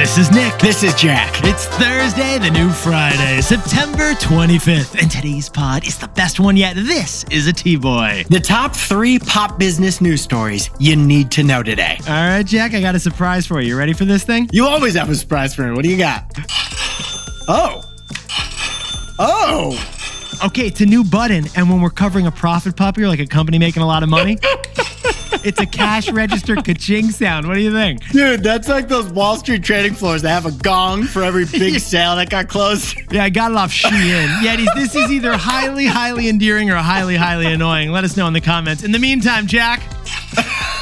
This is Nick. This is Jack. It's Thursday, the new Friday, September 25th, and today's pod is the best one yet. This is a T-Boy. The top 3 pop business news stories you need to know today. All right, Jack, I got a surprise for you. You ready for this thing? You always have a surprise for me. What do you got? Oh. Okay, it's a new button, and when we're covering a profit puppy or like a company making a lot of money, it's a cash register ka-ching sound. What do you think? Dude, that's like those Wall Street trading floors that have a gong for every big sale that got closed. Yeah, I got it off Shein. Yetis, this is either highly, highly endearing or highly, highly annoying. Let us know in the comments. In the meantime, Jack,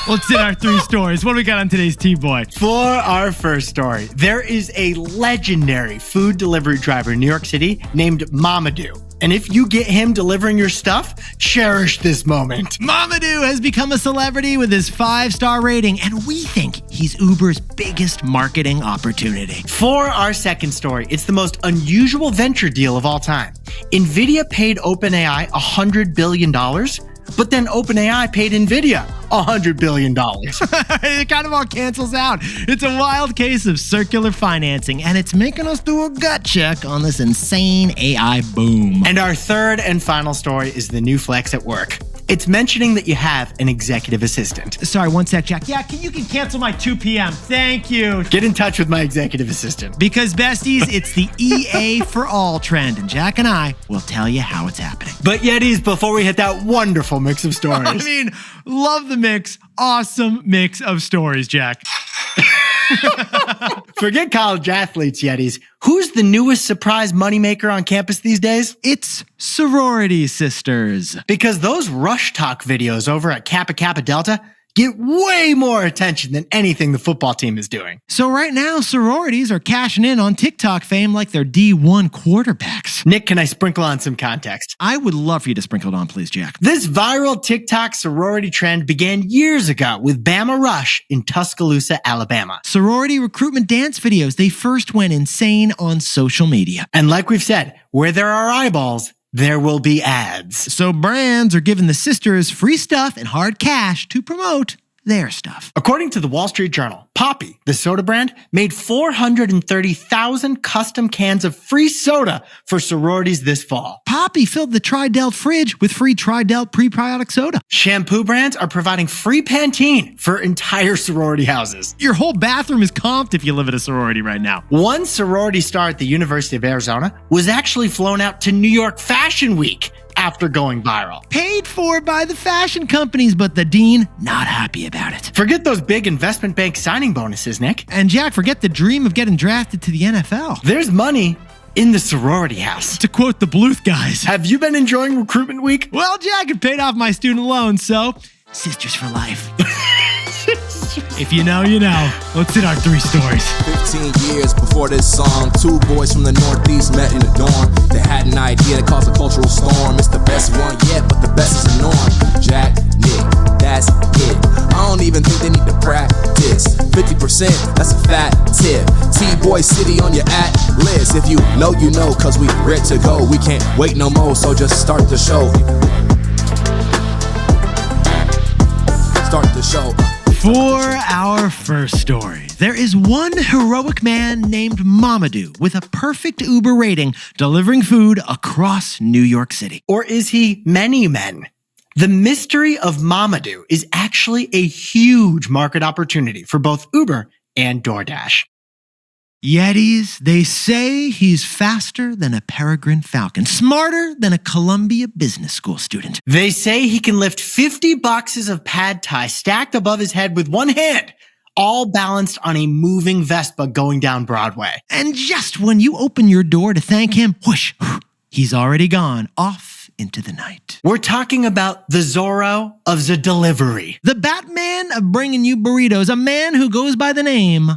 let's hit our 3 stories. What do we got on today's T-Boy? For our first story, there is a legendary food delivery driver in New York City named Mamadou. And if you get him delivering your stuff, cherish this moment. Mamadou has become a celebrity with his 5-star rating, and we think he's Uber's biggest marketing opportunity. For our second story, it's the most unusual venture deal of all time. Nvidia paid OpenAI $100 billion, but then OpenAI paid Nvidia $100 billion. It kind of all cancels out. It's a wild case of circular financing, and it's making us do a gut check on this insane AI boom. And our third and final story is the new flex at work. It's mentioning that you have an executive assistant. Sorry, one sec, Jack. Yeah, you can cancel my 2 p.m. Thank you. Get in touch with my executive assistant. Because, besties, it's the EA-for-All trend, and Jack and I will tell you how it's happening. But Yetis, before we hit that wonderful mix of stories. I mean, love the mix. Awesome mix of stories, Jack. Forget college athletes, Yetis. Who's the newest surprise moneymaker on campus these days? It's Sorority Sisters. Because those Rush Talk videos over at Kappa Kappa Delta get way more attention than anything the football team is doing. So right now, sororities are cashing in on TikTok fame like they're D1 quarterbacks. Nick, can I sprinkle on some context? I would love for you to sprinkle it on, please, Jack. This viral TikTok sorority trend began years ago with Bama Rush in Tuscaloosa, Alabama. Sorority recruitment dance videos, they first went insane on social media. And like we've said, where there are eyeballs, there will be ads. So brands are giving the sisters free stuff and hard cash to promote their stuff. According to the Wall Street Journal, Poppy, the soda brand, made 430,000 custom cans of free soda for sororities this fall. Poppy filled the Tri-Delt fridge with free Tri-Delt prebiotic soda. Shampoo brands are providing free Pantene for entire sorority houses. Your whole bathroom is comped if you live at a sorority right now. One sorority star at the University of Arizona was actually flown out to New York Fashion Week after going viral. Paid for by the fashion companies, but the dean not happy about it. Forget those big investment bank signing bonuses, Nick. And Jack, forget the dream of getting drafted to the NFL. There's money in the sorority house. To quote the Bluth guys. Have you been enjoying recruitment week? Well, Jack, it paid off my student loan, so sisters for life. If you know, you know. Let's hit our 3 stories. 15 years before this song, 2 boys from the Northeast met in the dorm. They had an idea that caused a cultural storm. It's the best one yet, but the best is the norm. Jack, Nick, that's it. I don't even think they need to practice. 50%, that's a fat tip. T-Boy City on your at-list. If you know, you know, cause we ready to go. We can't wait no more, so just start the show. Start the show. For our first story, there is one heroic man named Mamadou with a perfect Uber rating delivering food across New York City. Or is he many men? The mystery of Mamadou is actually a huge market opportunity for both Uber and DoorDash. Yetis, they say he's faster than a peregrine falcon, smarter than a Columbia Business School student. They say he can lift 50 boxes of pad thai stacked above his head with one hand, all balanced on a moving Vespa going down Broadway. And just when you open your door to thank him, whoosh, he's already gone off into the night. We're talking about the Zorro of the delivery. The Batman of bringing you burritos, a man who goes by the name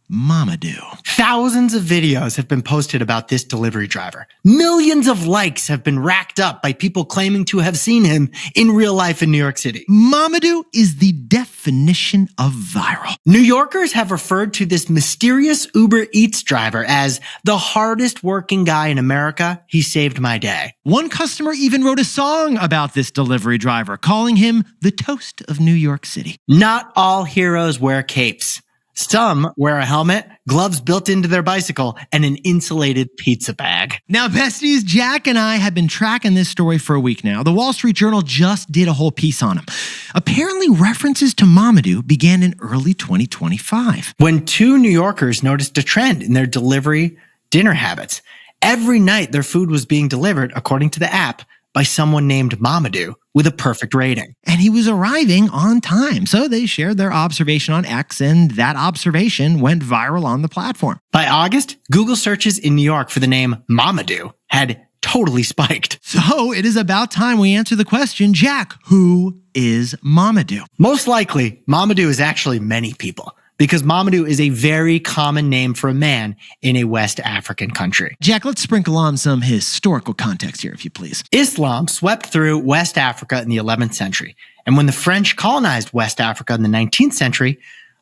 Mamadou. Thousands of videos have been posted about this delivery driver. Millions of likes have been racked up by people claiming to have seen him in real life in New York City. Mamadou is the definition of viral. New Yorkers have referred to this mysterious Uber Eats driver as the hardest working guy in America. He saved my day. One customer even wrote a song about this delivery driver, calling him the toast of New York City. Not all heroes wear capes. Some wear a helmet, gloves built into their bicycle, and an insulated pizza bag. Now, besties, Jack and I have been tracking this story for a week now. The Wall Street Journal just did a whole piece on him. Apparently, references to Mamadou began in early 2025. When two New Yorkers noticed a trend in their delivery dinner habits. Every night, their food was being delivered, according to the app, by someone named Mamadou with a perfect rating. And he was arriving on time. So they shared their observation on X, and that observation went viral on the platform. By August, Google searches in New York for the name Mamadou had totally spiked. So it is about time we answer the question, Jack, who is Mamadou? Most likely, Mamadou is actually many people, because Mamadou is a very common name for a man in a West African country. Jack, let's sprinkle on some historical context here, if you please. Islam swept through West Africa in the 11th century. And when the French colonized West Africa in the 19th century,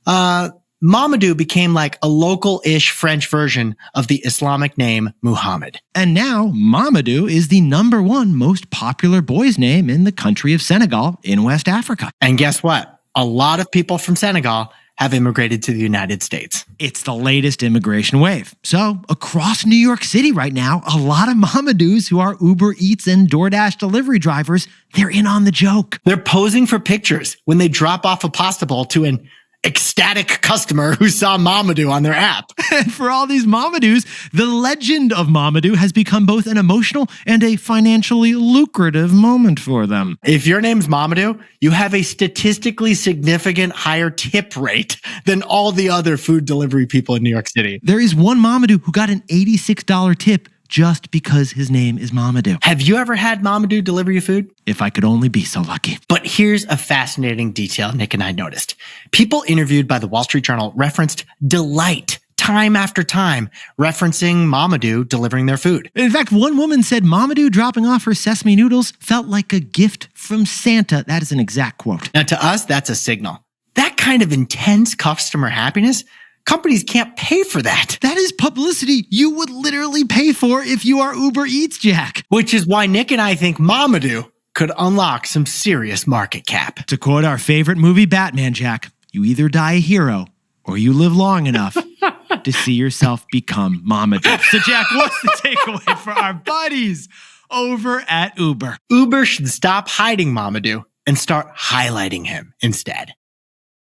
Mamadou became like a local-ish French version of the Islamic name Muhammad. And now Mamadou is the #1 most popular boy's name in the country of Senegal in West Africa. And guess what? A lot of people from Senegal have immigrated to the United States. It's the latest immigration wave. So across New York City right now, a lot of Mamadous who are Uber Eats and DoorDash delivery drivers, they're in on the joke. They're posing for pictures when they drop off a pasta bowl to an ecstatic customer who saw Mamadou on their app. And for all these Mamadous, the legend of Mamadou has become both an emotional and a financially lucrative moment for them. If your name's Mamadou, you have a statistically significant higher tip rate than all the other food delivery people in New York City. There is one Mamadou who got an $86 tip just because his name is Mamadou. Have you ever had Mamadou deliver your food? If I could only be so lucky. But here's a fascinating detail Nick and I noticed. People interviewed by the Wall Street Journal referenced delight time after time, referencing Mamadou delivering their food. In fact, one woman said Mamadou dropping off her sesame noodles felt like a gift from Santa. That is an exact quote. Now, to us, that's a signal. That kind of intense customer happiness, companies can't pay for that. That is publicity you would literally pay for if you are Uber Eats, Jack. Which is why Nick and I think Mamadou could unlock some serious market cap. To quote our favorite movie, Batman, Jack, you either die a hero or you live long enough to see yourself become Mamadou. So, Jack, what's the takeaway for our buddies over at Uber? Uber should stop hiding Mamadou and start highlighting him instead.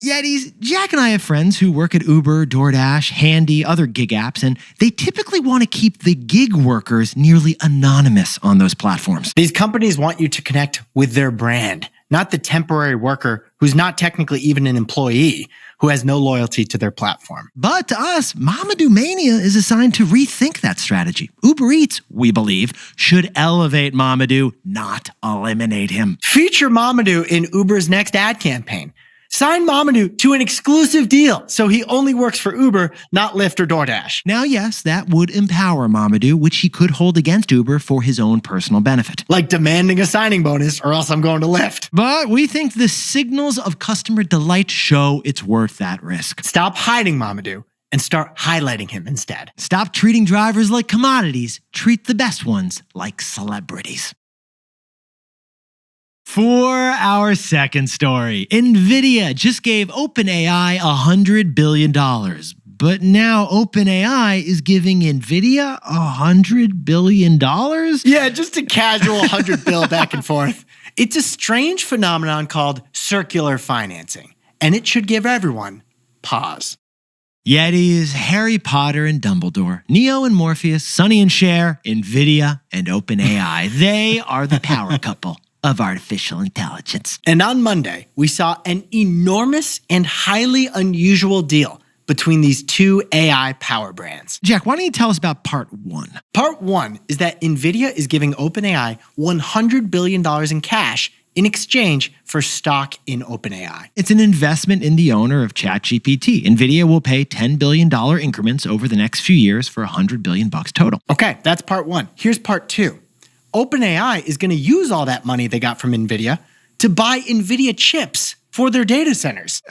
Yetis, Jack and I have friends who work at Uber, DoorDash, Handy, other gig apps, and they typically want to keep the gig workers nearly anonymous on those platforms. These companies want you to connect with their brand, not the temporary worker who's not technically even an employee, who has no loyalty to their platform. But to us, Mamadou Mania is assigned to rethink that strategy. Uber Eats, we believe, should elevate Mamadou, not eliminate him. Feature Mamadou in Uber's next ad campaign. Sign Mamadou to an exclusive deal so he only works for Uber, not Lyft or DoorDash. Now, yes, that would empower Mamadou, which he could hold against Uber for his own personal benefit. Like demanding a signing bonus or else I'm going to Lyft. But we think the signals of customer delight show it's worth that risk. Stop hiding Mamadou and start highlighting him instead. Stop treating drivers like commodities. Treat the best ones like celebrities. For our second story, Nvidia just gave OpenAI $100 billion. But now OpenAI is giving Nvidia $100 billion? Yeah, just a casual 100 bill back and forth. It's a strange phenomenon called circular financing, and it should give everyone pause. Yetis, Harry Potter and Dumbledore, Neo and Morpheus, Sonny and Cher, Nvidia and OpenAI. They are the power couple of artificial intelligence. And on Monday, we saw an enormous and highly unusual deal between these two AI power brands. Jack, why don't you tell us about part one? Part one is that Nvidia is giving OpenAI $100 billion in cash in exchange for stock in OpenAI. It's an investment in the owner of ChatGPT. Nvidia will pay $10 billion increments over the next few years for $100 billion total. Okay, that's part one. Here's part two. OpenAI is going to use all that money they got from Nvidia to buy Nvidia chips for their data centers.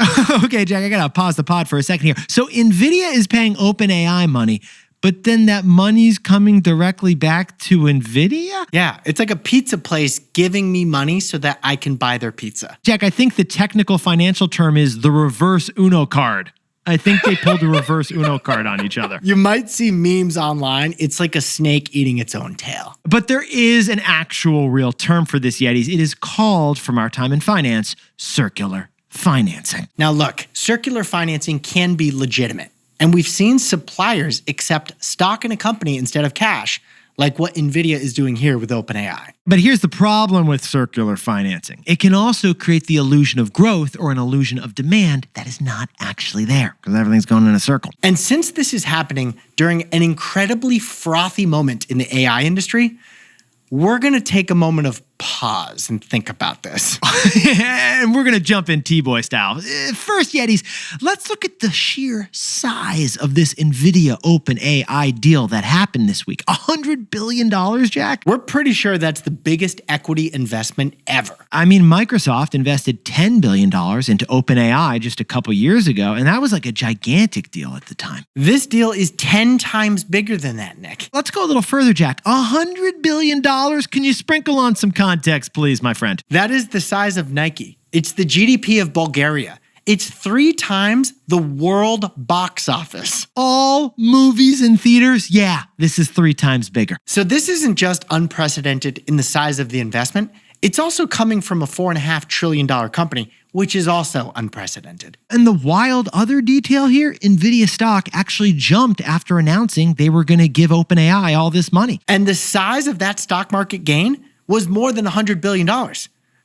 Okay, Jack, I got to pause the pod for a second here. So Nvidia is paying OpenAI money, but then that money's coming directly back to Nvidia? Yeah, it's like a pizza place giving me money so that I can buy their pizza. Jack, I think the technical financial term is the reverse Uno card. I think they pulled a reverse Uno card on each other. You might see memes online. It's like a snake eating its own tail. But there is an actual real term for this, Yetis. It is called, from our time in finance, circular financing. Now look, circular financing can be legitimate. And we've seen suppliers accept stock in a company instead of cash, like what Nvidia is doing here with OpenAI. But here's the problem with circular financing. It can also create the illusion of growth or an illusion of demand that is not actually there because everything's going in a circle. And since this is happening during an incredibly frothy moment in the AI industry, we're going to take a moment of pause and think about this. And we're going to jump in T-Boy style. First, Yetis, let's look at the sheer size of this Nvidia OpenAI deal that happened this week. $100 billion, Jack? We're pretty sure that's the biggest equity investment ever. I mean, Microsoft invested $10 billion into OpenAI just a couple years ago, and that was like a gigantic deal at the time. This deal is 10 times bigger than that, Nick. Let's go a little further, Jack. $100 billion? Can you sprinkle on some context, please, my friend? That is the size of Nike. It's the GDP of Bulgaria. It's 3 times the world box office. All movies in theaters? Yeah, this is 3 times bigger. So this isn't just unprecedented in the size of the investment. It's also coming from a $4.5 trillion company, which is also unprecedented. And the wild other detail here, Nvidia stock actually jumped after announcing they were going to give OpenAI all this money. And the size of that stock market gain was more than $100 billion.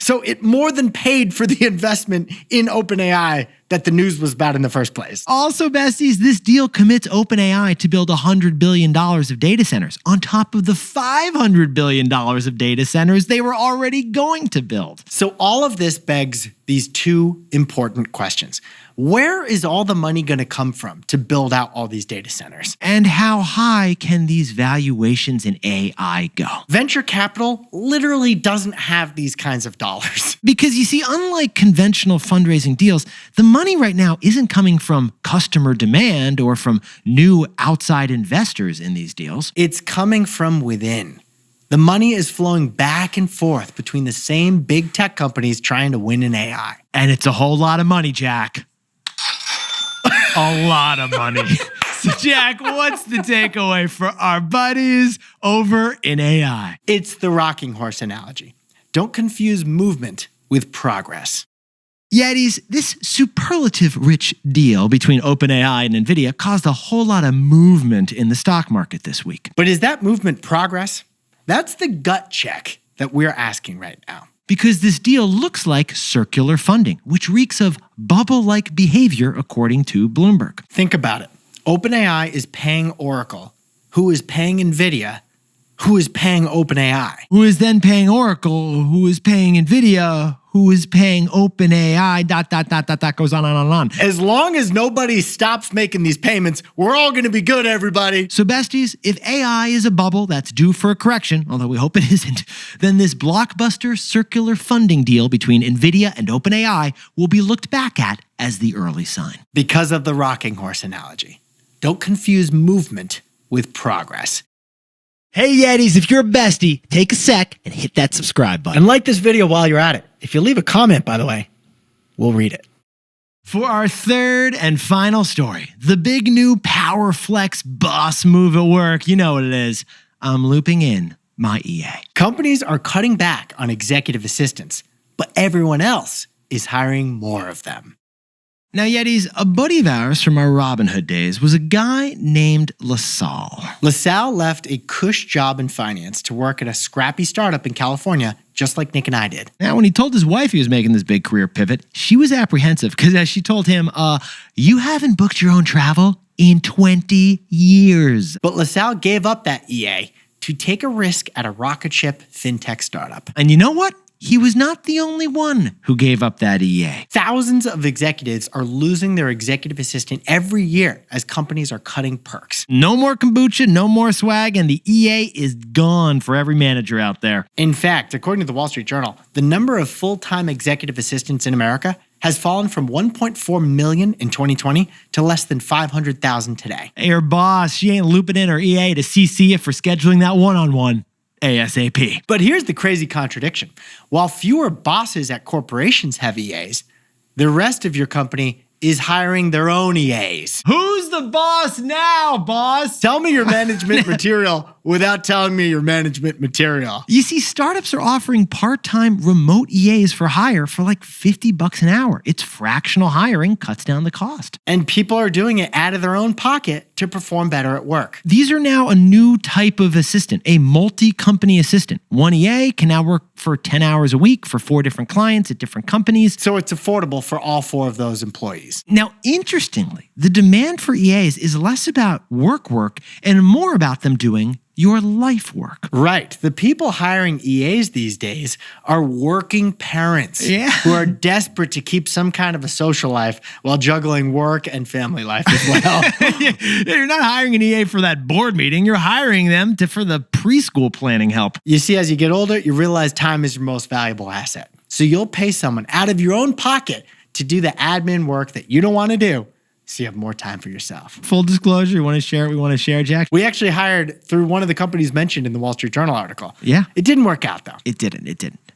So it more than paid for the investment in OpenAI that the news was about in the first place. Also, besties, this deal commits OpenAI to build $100 billion of data centers on top of the $500 billion of data centers they were already going to build. So all of this begs these 2 important questions. Where is all the money going to come from to build out all these data centers? And how high can these valuations in AI go? Venture capital literally doesn't have these kinds of dollars. Because you see, unlike conventional fundraising deals, the money right now isn't coming from customer demand or from new outside investors in these deals. It's coming from within. The money is flowing back and forth between the same big tech companies trying to win in AI. And it's a whole lot of money, Jack. A lot of money. So, Jack, what's the takeaway for our buddies over in AI? It's the rocking horse analogy. Don't confuse movement with progress. Yetis, this superlative-rich deal between OpenAI and Nvidia caused a whole lot of movement in the stock market this week. But is that movement progress? That's the gut check that we're asking right now. Because this deal looks like circular funding, which reeks of bubble-like behavior according to Bloomberg. Think about it. OpenAI is paying Oracle, who is paying Nvidia, who is paying OpenAI. Who is then paying Oracle, who is paying Nvidia, who is paying OpenAI, ... goes on and on and on. As long as nobody stops making these payments, we're all going to be good, everybody. So besties, if AI is a bubble that's due for a correction, although we hope it isn't, then this blockbuster circular funding deal between Nvidia and OpenAI will be looked back at as the early sign. Because of the rocking horse analogy. Don't confuse movement with progress. Hey Yetis, if you're a bestie, take a sec and hit that subscribe button. And like this video while you're at it. If you leave a comment, by the way, we'll read it. For our third and final story, the big new power flex boss move at work. You know what it is. I'm looping in my EA. Companies are cutting back on executive assistants, but everyone else is hiring more of them. Now, Yetis, a buddy of ours from our Robinhood days was a guy named LaSalle. LaSalle left a cush job in finance to work at a scrappy startup in California, just like Nick and I did. Now, when he told his wife he was making this big career pivot, she was apprehensive because as she told him, you haven't booked your own travel in 20 years. But LaSalle gave up that EA to take a risk at a rocket ship fintech startup. And you know what? He was not the only one who gave up that EA. Thousands of executives are losing their executive assistant every year as companies are cutting perks. No more kombucha, no more swag, and the EA is gone for every manager out there. In fact, according to the Wall Street Journal, the number of full-time executive assistants in America has fallen from 1.4 million in 2020 to less than 500,000 today. Hey, her boss, she ain't looping in her EA to CC it for scheduling that one-on-one. ASAP. But here's the crazy contradiction. While fewer bosses at corporations have EAs, the rest of your company is hiring their own EAs. Who's the boss now, boss? Tell me your management material without telling me your management material. You see, startups are offering part-time remote EAs for hire for like $50 an hour. It's fractional hiring, cuts down the cost. And people are doing it out of their own pocket to perform better at work. These are now a new type of assistant, a multi-company assistant. One EA can now work for 10 hours a week for 4 different clients at different companies. So it's affordable for all 4 of those employees. Now, interestingly, the demand for EAs is less about work and more about them doing your life work. Right. The people hiring EAs these days are working parents who are desperate to keep some kind of a social life while juggling work and family life as well. You're not hiring an EA for that board meeting. You're hiring them for the preschool planning help. You see, as you get older, you realize time is your most valuable asset. So you'll pay someone out of your own pocket to do the admin work that you don't want to do, so you have more time for yourself. Full disclosure, you want to share what we want to share, Jack? We actually hired through one of the companies mentioned in the Wall Street Journal article. Yeah. It didn't work out, though. It didn't.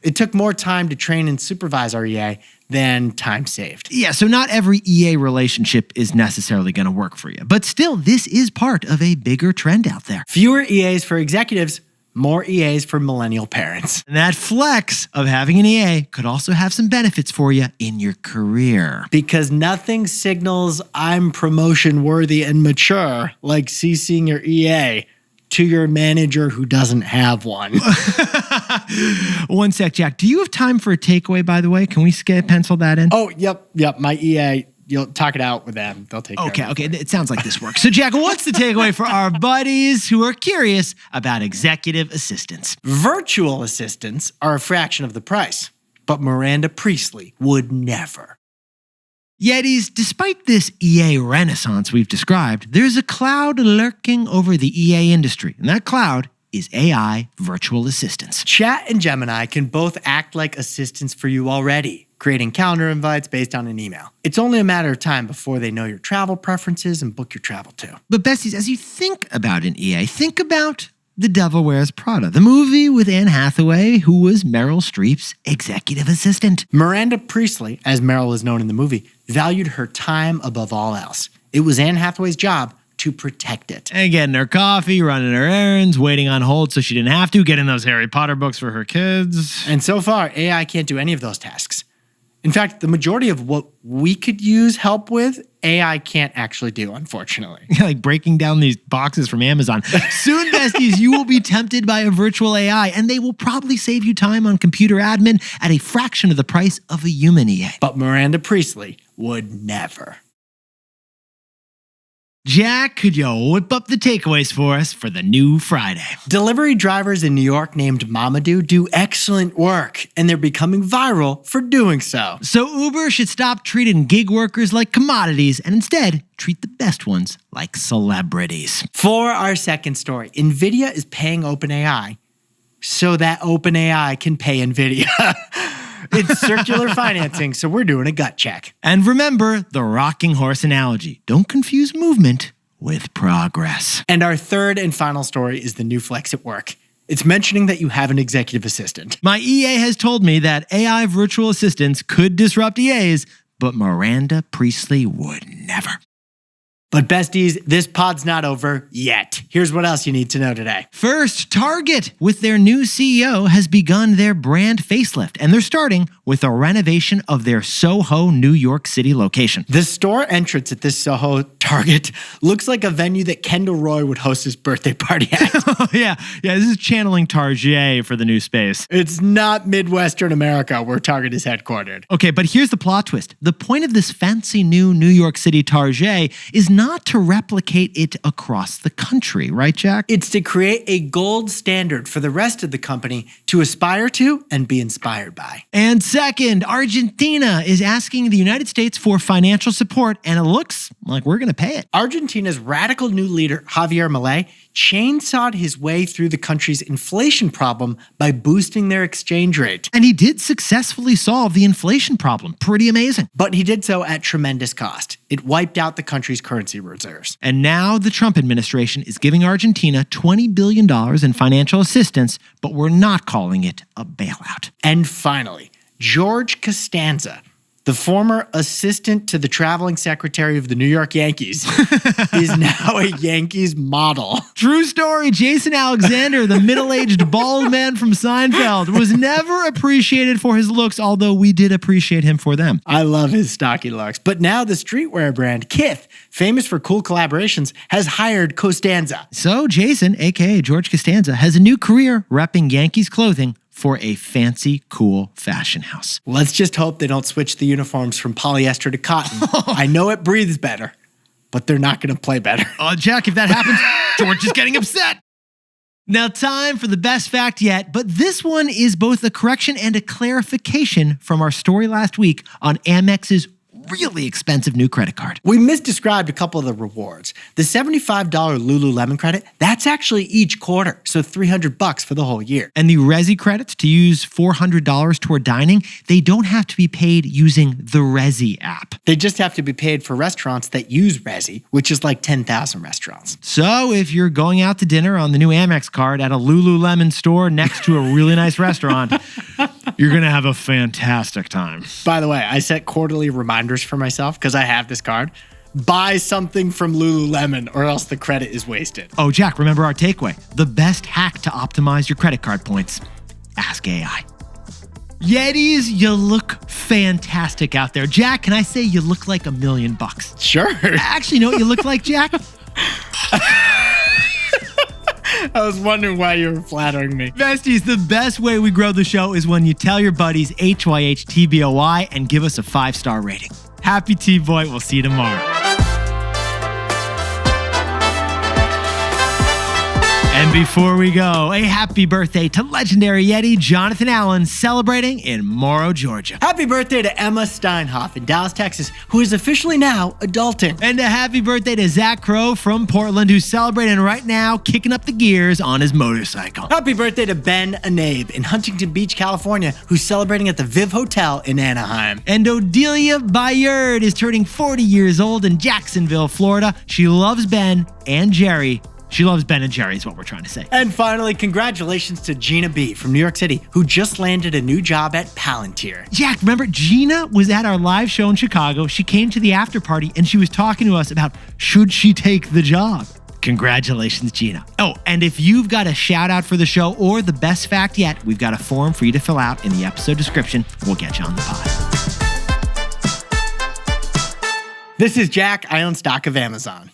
It took more time to train and supervise our EA than time saved. Yeah, so not every EA relationship is necessarily going to work for you. But still, this is part of a bigger trend out there. Fewer EAs for executives, more EAs for millennial parents. And that flex of having an EA could also have some benefits for you in your career. Because nothing signals I'm promotion worthy and mature like CCing your EA to your manager who doesn't have one. One sec, Jack. Do you have time for a takeaway, by the way? Can we pencil that in? Oh, yep. My EA, you'll talk it out with them. They'll take care of it. Okay. It sounds like this works. So, Jack, what's the takeaway for our buddies who are curious about executive assistants? Virtual assistants are a fraction of the price, but Miranda Priestley would never. Yetis, despite this EA renaissance we've described, there's a cloud lurking over the EA industry, and that cloud is AI virtual assistants. Chat and Gemini can both act like assistants for you already, creating calendar invites based on an email. It's only a matter of time before they know your travel preferences and book your travel too. But besties, as you think about an EA, think about The Devil Wears Prada, the movie with Anne Hathaway, who was Meryl Streep's executive assistant. Miranda Priestley, as Meryl is known in the movie, valued her time above all else. It was Anne Hathaway's job to protect it. And getting her coffee, running her errands, waiting on hold so she didn't have to, getting those Harry Potter books for her kids. And so far, AI can't do any of those tasks. In fact, the majority of what we could use help with, AI can't actually do, unfortunately. Like breaking down these boxes from Amazon. Soon, besties, you will be tempted by a virtual AI, and they will probably save you time on computer admin at a fraction of the price of a human EA. But Miranda Priestley would never. Jack, could you whip up the takeaways for us for the new Friday? Delivery drivers in New York named Mamadou do excellent work, and they're becoming viral for doing so. So Uber should stop treating gig workers like commodities and instead treat the best ones like celebrities. For our second story, Nvidia is paying OpenAI so that OpenAI can pay Nvidia. It's circular financing, so we're doing a gut check. And remember the rocking horse analogy. Don't confuse movement with progress. And our third and final story is the new flex at work. It's mentioning that you have an executive assistant. My EA has told me that AI virtual assistants could disrupt EAs, but Miranda Priestley would never. But besties, this pod's not over yet. Here's what else you need to know today. First, Target, with their new CEO, has begun their brand facelift, and they're starting with a renovation of their Soho, New York City location. The store entrance at this Soho Target looks like a venue that Kendall Roy would host his birthday party at. Yeah, this is channeling Target for the new space. It's not Midwestern America where Target is headquartered. Okay, but here's the plot twist. The point of this fancy new New York City Target is not to replicate it across the country, right, Jack? It's to create a gold standard for the rest of the company to aspire to and be inspired by. And second, Argentina is asking the United States for financial support, and it looks like we're going to pay it. Argentina's radical new leader, Javier Milei, chainsawed his way through the country's inflation problem by boosting their exchange rate. And he did successfully solve the inflation problem. Pretty amazing. But he did so at tremendous cost. It wiped out the country's currency reserves. And now the Trump administration is giving Argentina $20 billion in financial assistance, but we're not calling it a bailout. And finally, George Costanza, the former assistant to the traveling secretary of the New York Yankees, is now a Yankees model. True story. Jason Alexander, the middle-aged bald man from Seinfeld, was never appreciated for his looks, although we did appreciate him for them. I love his stocky looks. But now the streetwear brand Kith, famous for cool collaborations, has hired Costanza. So Jason, aka George Costanza, has a new career repping Yankees clothing for a fancy, cool fashion house. Let's just hope they don't switch the uniforms from polyester to cotton. I know it breathes better, but they're not going to play better. Jack, if that happens, George is getting upset. Now, time for the best fact yet, but this one is both a correction and a clarification from our story last week on Amex's really expensive new credit card. We misdescribed a couple of the rewards. The $75 Lululemon credit, that's actually each quarter, so $300 for the whole year. And the Resi credits to use $400 toward dining, they don't have to be paid using the Resi app. They just have to be paid for restaurants that use Resi, which is like 10,000 restaurants. So if you're going out to dinner on the new Amex card at a Lululemon store next to a really nice restaurant, you're going to have a fantastic time. By the way, I set quarterly reminders for myself because I have this card. Buy something from Lululemon or else the credit is wasted. Oh, Jack, remember our takeaway. The best hack to optimize your credit card points. Ask AI. Yetis, you look fantastic out there. Jack, can I say you look like $1 million? Sure. Actually, you know what you look like, Jack? I was wondering why you were flattering me. Besties, the best way we grow the show is when you tell your buddies HYHTBOY and give us a 5-star rating. Happy T-Boy. We'll see you tomorrow. And before we go, a happy birthday to legendary Yeti Jonathan Allen, celebrating in Morrow, Georgia. Happy birthday to Emma Steinhoff in Dallas, Texas, who is officially now adulting. And a happy birthday to Zach Crow from Portland, who's celebrating right now, kicking up the gears on his motorcycle. Happy birthday to Ben Anabe in Huntington Beach, California, who's celebrating at the Viv Hotel in Anaheim. And Odelia Bayard is turning 40 years old in Jacksonville, Florida. She loves Ben and Jerry. She loves Ben and Jerry is what we're trying to say. And finally, congratulations to Gina B. from New York City, who just landed a new job at Palantir. Jack, remember, Gina was at our live show in Chicago. She came to the after party and she was talking to us about should she take the job. Congratulations, Gina. Oh, and if you've got a shout out for the show or the best fact yet, we've got a form for you to fill out in the episode description. We'll get you on the pod. This is Jack. I own stock of Amazon.